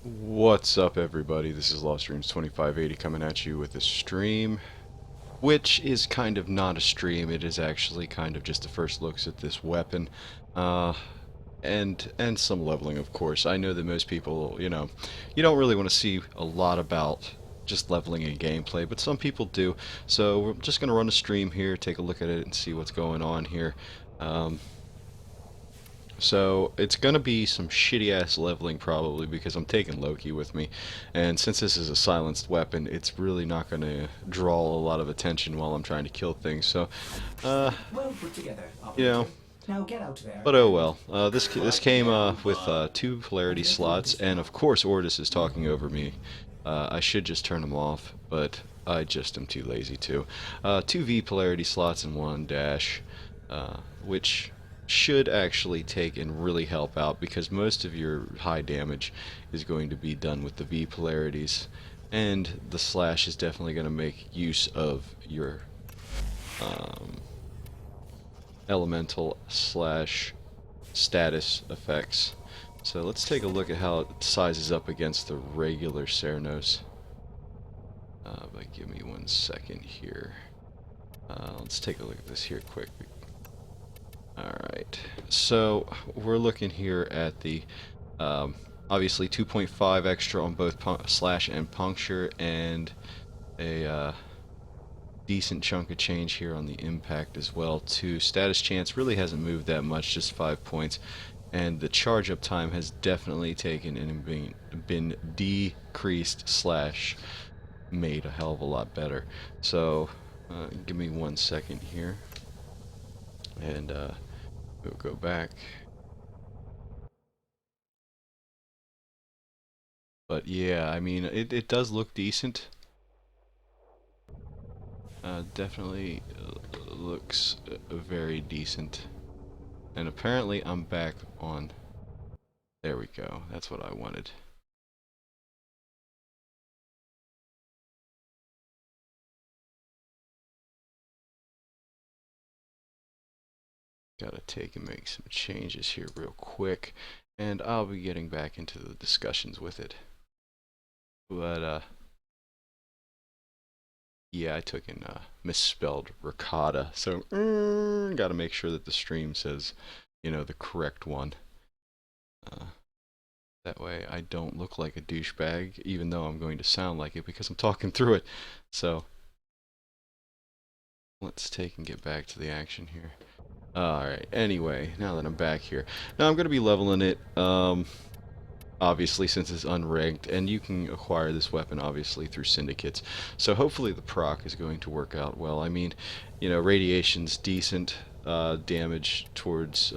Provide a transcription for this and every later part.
What's up, everybody? This is Lost Dreams 2580 coming at you with a stream, which is kind of not a stream. It is actually kind of just the first looks at this weapon, uh, and some leveling, of course. I know that most people, you don't really want to see a lot about just leveling and gameplay, but some people do. So we're just gonna run a stream here, take a look at it, and see what's going on here. Um, So it's gonna be some shitty ass leveling probably because I'm taking Loki with me, and since this is a silenced weapon, it's really not gonna draw a lot of attention while I'm trying to kill things. So, uh, Well put together, you know, operative. Now get out there but oh and well. This came with two polarity get through slots, this and now. of course Ordis is talking over me. I should just turn them off, but I just am too lazy to. Two V polarity slots and one dash, which should actually take and really help out because most of your high damage is going to be done with the V polarities, and the slash is definitely going to make use of your um, elemental slash status effects. So let's take a look at how it sizes up against the regular Cernos. But give me 1 second here. Let's take a look at this here quick. Alright, so we're looking here at the obviously 2.5 extra on both slash and puncture, and a decent chunk of change here on the impact as well too. Status chance really hasn't moved that much, just 5 points, and the charge up time has definitely taken and been decreased slash made a hell of a lot better. So give me 1 second here, and we'll go back. But yeah, I mean, it does look decent. Definitely looks very decent. And apparently I'm back on. There we go. That's what I wanted. Gotta take and make some changes here real quick. And I'll be getting back into the discussions with it. But, yeah, I took and misspelled ricotta. So, gotta make sure that the stream says, the correct one. Uh, That way I don't look like a douchebag, even though I'm going to sound like it because I'm talking through it. So, let's take and get back to the action here. Alright, anyway, now that I'm back here. Now I'm going to be leveling it, obviously, since it's unranked, and you can acquire this weapon, obviously, through syndicates. So hopefully the proc is going to work out well. I mean, radiation's decent, damage towards,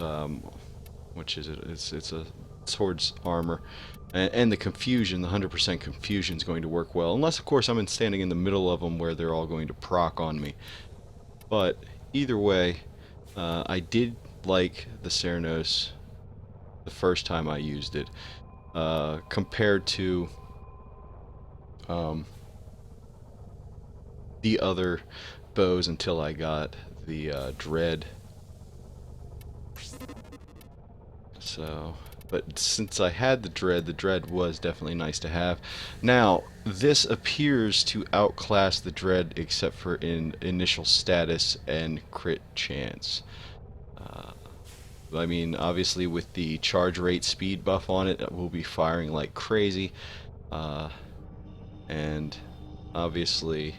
which is it? It's a towards armor, and the confusion, the 100% confusion is going to work well, unless of course I'm standing in the middle of them where they're all going to proc on me. But either way, I did like the Cernos the first time I used it, compared to um, the other bows until I got the Dread. So, but since I had the Dread was definitely nice to have. Now, this appears to outclass the Dread except for in initial status and crit chance. Uh, I mean, obviously with the charge rate speed buff on it, we'll be firing like crazy. Uh, and obviously,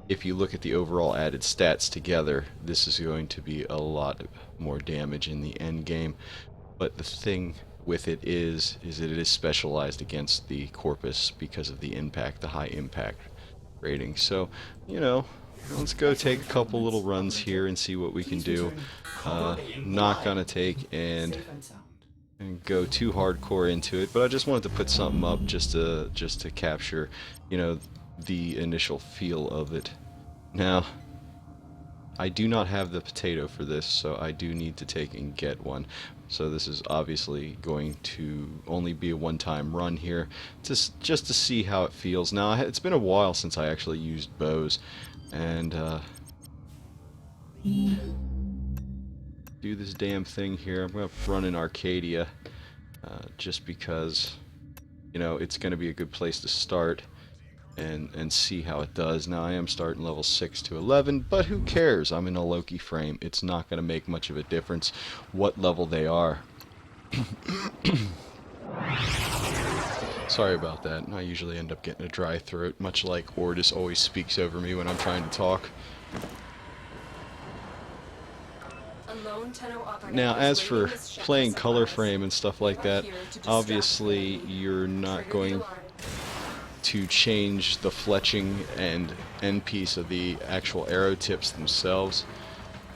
if you look at the overall added stats together, this is going to be a lot more damage in the end game. But the thing with it is that it is specialized against the Corpus because of the impact, the high impact rating. So, let's go take a couple little runs here and see what we can please do. return cover aim Not wide. gonna take Safe and sound. and go too hardcore into it, but I just wanted to put something up just to capture, the initial feel of it. Now, I do not have the potato for this, so I do need to take and get one. So this is obviously going to only be a one-time run here, just to see how it feels. Now, it's been a while since I actually used bows, and do this damn thing here. I'm going to run in Arcadia, just because you know, it's going to be a good place to start and see how it does. Now, I am starting level 6 to 11, but who cares? I'm in a Loki frame. It's not going to make much of a difference what level they are. Sorry about that. I usually end up getting a dry throat, much like Ordis always speaks over me when I'm trying to talk. Now, as for playing color frame and stuff like that, obviously you're not going to change the fletching and end piece of the actual arrow tips themselves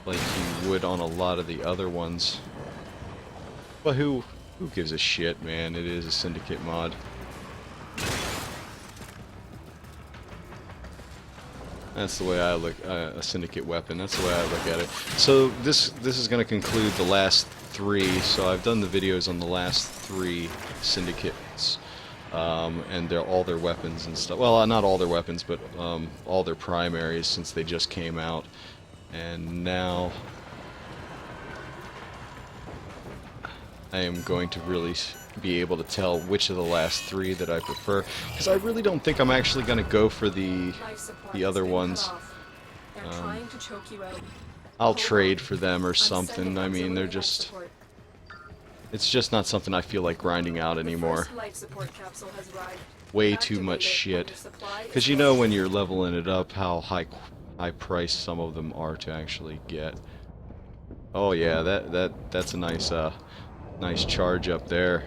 like you would on a lot of the other ones. But who gives a shit, man? It is a Syndicate mod. That's the way I look, a Syndicate weapon, that's the way I look at it. So this is going to conclude the last 3, so I've done the videos on the last 3 Syndicates, and all their weapons and stuff. Well, not all their weapons, but all their primaries since they just came out. And now I am going to really be able to tell which of the last 3 that I prefer, because I really don't think I'm actually going to go for the other ones. I'll trade for them or something. I mean, they're just... It's just not something I feel like grinding out anymore. Way too much shit. Because you know when you're leveling it up how high priced some of them are to actually get. Oh yeah, that's a nice nice charge up there.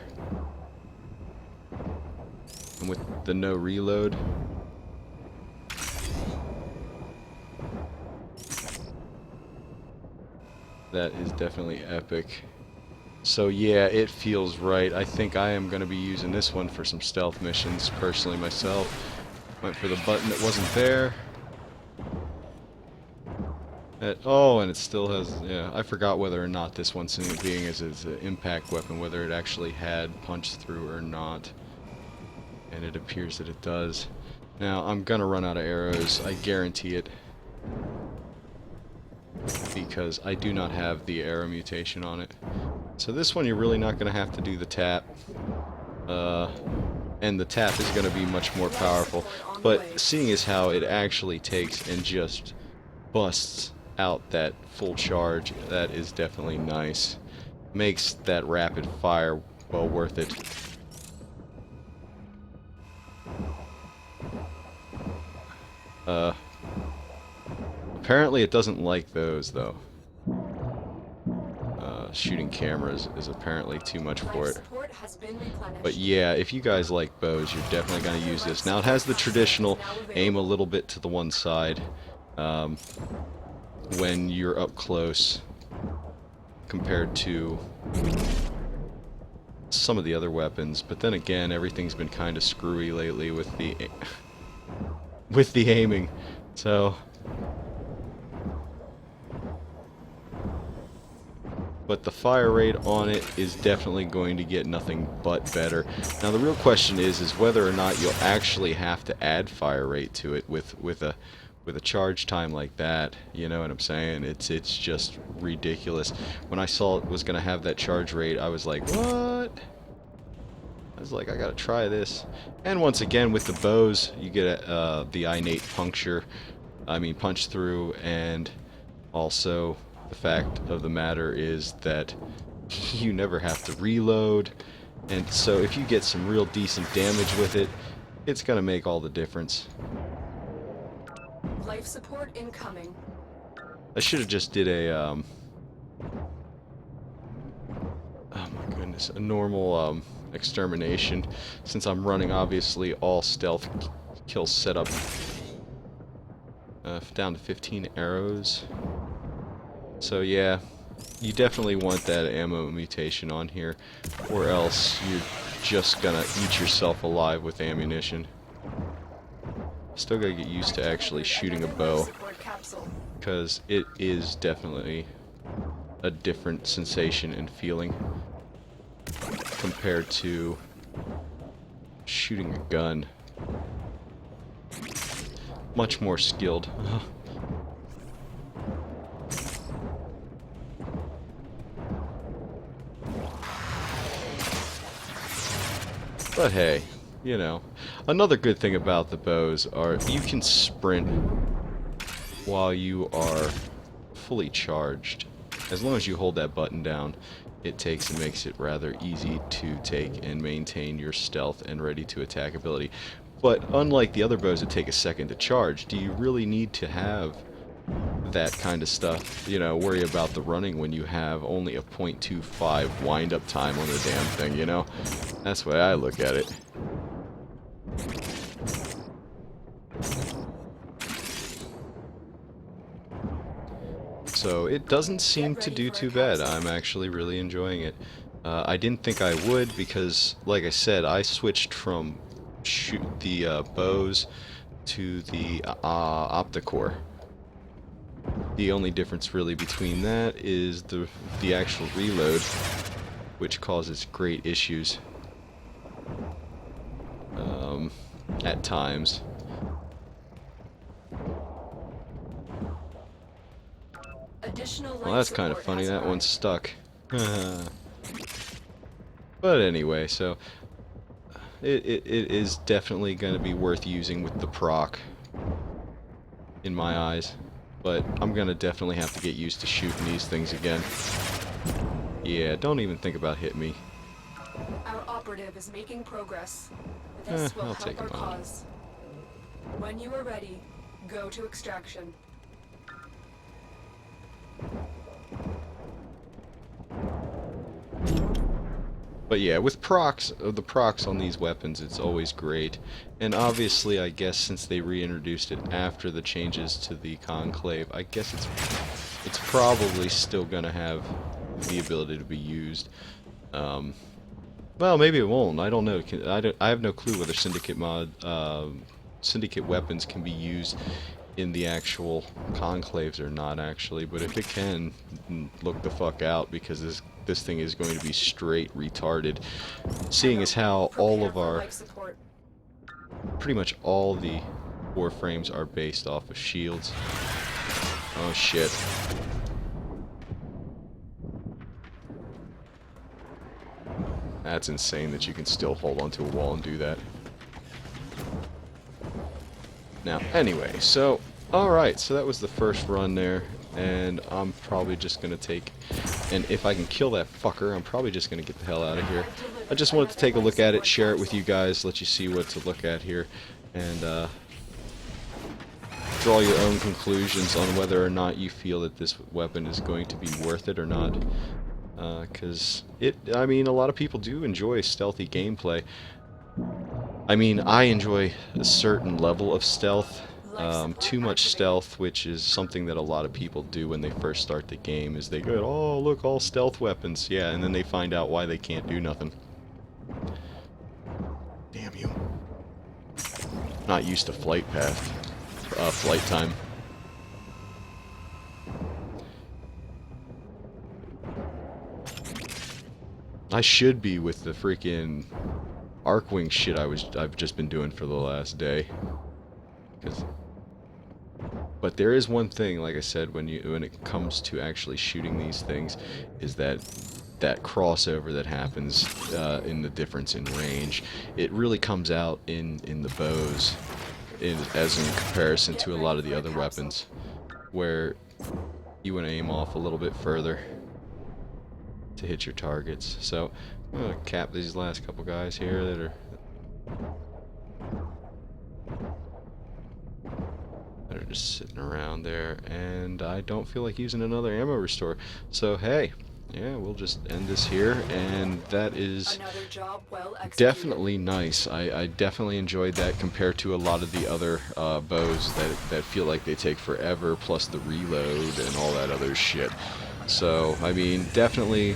And with the no reload. That is definitely epic. So yeah, it feels right. I think I am going to be using this one for some stealth missions, personally myself. Went for the button that wasn't there. Oh, and it still has, yeah, I forgot whether or not this one, being as an impact weapon, whether it actually had punch through or not. And it appears that it does. Now, I'm going to run out of arrows, I guarantee it. Because I do not have the arrow mutation on it. So this one you're really not going to have to do the tap. And the tap is going to be much more powerful. But seeing as how it actually takes and just busts out that full charge, that is definitely nice. Makes that rapid fire well worth it. Apparently it doesn't like those though. Shooting cameras is apparently too much for it. But yeah, if you guys like bows, you're definitely going to use this. Now it has the traditional aim a little bit to the one side when you're up close compared to some of the other weapons. But then again, everything's been kind of screwy lately with the aiming. So... But the fire rate on it is definitely going to get nothing but better. Now the real question is whether or not you'll actually have to add fire rate to it with a charge time like that. You know what I'm saying? It's just ridiculous. When I saw it was going to have that charge rate, I was like, what? I was like, I gotta try this. And once again, with the bows, you get the innate punch through, and also the fact of the matter is that you never have to reload, and so if you get some real decent damage with it, it's gonna make all the difference. Life support incoming. I should have just did a oh my goodness, a normal extermination, since I'm running obviously all stealth kill setup down to 15 arrows. So yeah, you definitely want that ammo mutation on here, or else you're just gonna eat yourself alive with ammunition. Still gotta get used to actually shooting a bow, because it is definitely a different sensation and feeling compared to shooting a gun. Much more skilled. But hey, you know. Another good thing about the bows are you can sprint while you are fully charged. As long as you hold that button down, it takes and makes it rather easy to take and maintain your stealth and ready to attack ability. But unlike the other bows that take a second to charge, do you really need to have that kind of stuff, you know, worry about the running when you have only a .25 wind-up time on the damn thing, you know? That's the way I look at it. So it doesn't seem to do too bad. I'm actually really enjoying it. I didn't think I would because, like I said, I switched from shoot the bows to the opticore. The only difference really between that is the actual reload, which causes great issues at times. Well, that's kind of funny. That one's stuck. But anyway, so it is definitely going to be worth using with the proc, in my eyes. But I'm going to definitely have to get used to shooting these things again. Yeah, don't even think about hitting me. Our operative is making progress. This will I'll help take our him on. cause. When you are ready, go to extraction. But yeah, with procs, the procs on these weapons, it's always great. And obviously, I guess since they reintroduced it after the changes to the Conclave, I guess it's probably still gonna have the ability to be used. Well, maybe it won't. I don't know. I have no clue whether Syndicate weapons can be used in the actual conclaves or not, actually. But if it can, look the fuck out, because this thing is going to be straight retarded. Seeing as how all of our, pretty much all the Warframes are based off of shields. Oh shit. That's insane that you can still hold onto a wall and do that. Now, anyway, so, alright, so that was the first run there, and I'm probably just gonna take, and if I can kill that fucker, I'm probably just gonna get the hell out of here. I just wanted to take a look at it, share it with you guys, let you see what to look at here, and draw your own conclusions on whether or not you feel that this weapon is going to be worth it or not. Because I mean, a lot of people do enjoy stealthy gameplay. I mean, I enjoy a certain level of stealth. Too much stealth, which is something that a lot of people do when they first start the game, is they go, oh, look, all stealth weapons. Yeah, and then they find out why they can't do nothing. Damn you. Not used to flight path. Flight time. I should be with the freaking Arcwing shit I've just been doing for the last day. But there is one thing, like I said, when it comes to actually shooting these things, is that crossover that happens in the difference in range. It really comes out in the bows, as in comparison to a lot of the other weapons, where you want to aim off a little bit further to hit your targets. So I'm gonna cap these last couple guys here that are just sitting around there, and I don't feel like using another ammo restore. So hey, yeah, we'll just end this here, and that is definitely nice. I definitely enjoyed that compared to a lot of the other bows that feel like they take forever, plus the reload and all that other shit. So, I mean, definitely,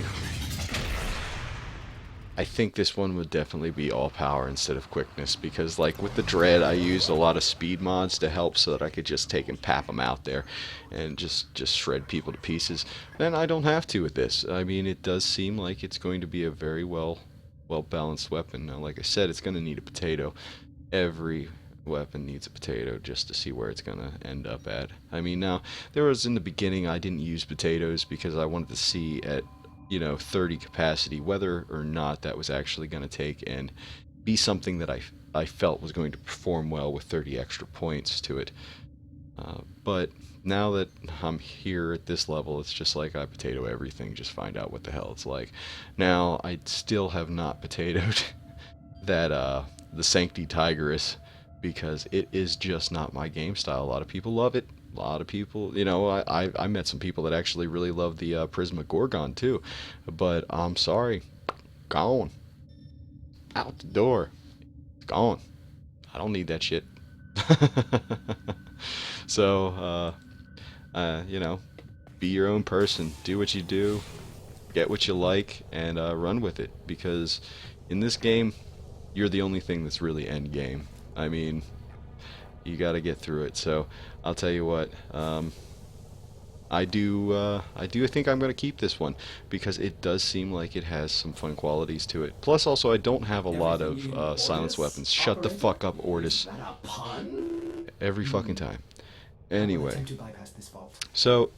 I think this one would definitely be all power instead of quickness, because like with the Dread, I used a lot of speed mods to help so that I could just take and pap them out there and just shred people to pieces. And I don't have to with this. I mean, it does seem like it's going to be a very well balanced weapon. Now, like I said, it's going to need a potato. Every weapon needs a potato just to see where it's going to end up at. I mean, now, there was in the beginning, I didn't use potatoes because I wanted to see at, you know, 30 capacity whether or not that was actually going to take and be something that I felt was going to perform well with 30 extra points to it. But now that I'm here at this level, it's just like I potato everything, just find out what the hell it's like. Now, I still have not potatoed that the Sancti Tigeress, because it is just not my game style. A lot of people love it. A lot of people, you know, I met some people that actually really love the Prisma Gorgon too. But I'm sorry, gone. Out the door. Gone. I don't need that shit. So, you know, be your own person. Do what you do. Get what you like, and run with it. Because in this game, you're the only thing that's really end game. I mean, you got to get through it. So, I'll tell you what. I do think I'm going to keep this one because it does seem like it has some fun qualities to it. Plus, also, I don't have a lot of silence weapons. Shut the fuck up, Ortis. Is that a pun? Every fucking time. I will Anyway, attempt to bypass this vault. so,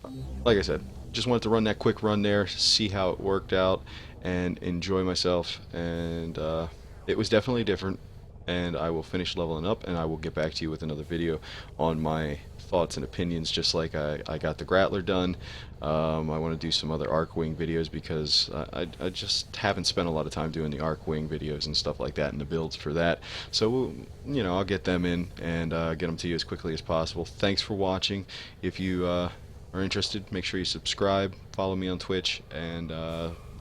like I said, just wanted to run that quick run there, see how it worked out, and enjoy myself. And it was definitely different. And I will finish leveling up, and I will get back to you with another video on my thoughts and opinions, just like I got the Grattler done. I want to do some other Arcwing videos because I just haven't spent a lot of time doing the Arcwing videos and stuff like that and the builds for that. So, you know, I'll get them in and get them to you as quickly as possible. Thanks for watching. If you are interested, make sure you subscribe, follow me on Twitch, and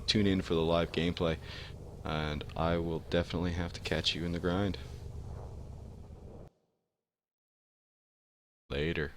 tune in for the live gameplay. And I will definitely have to catch you in the grind. Later.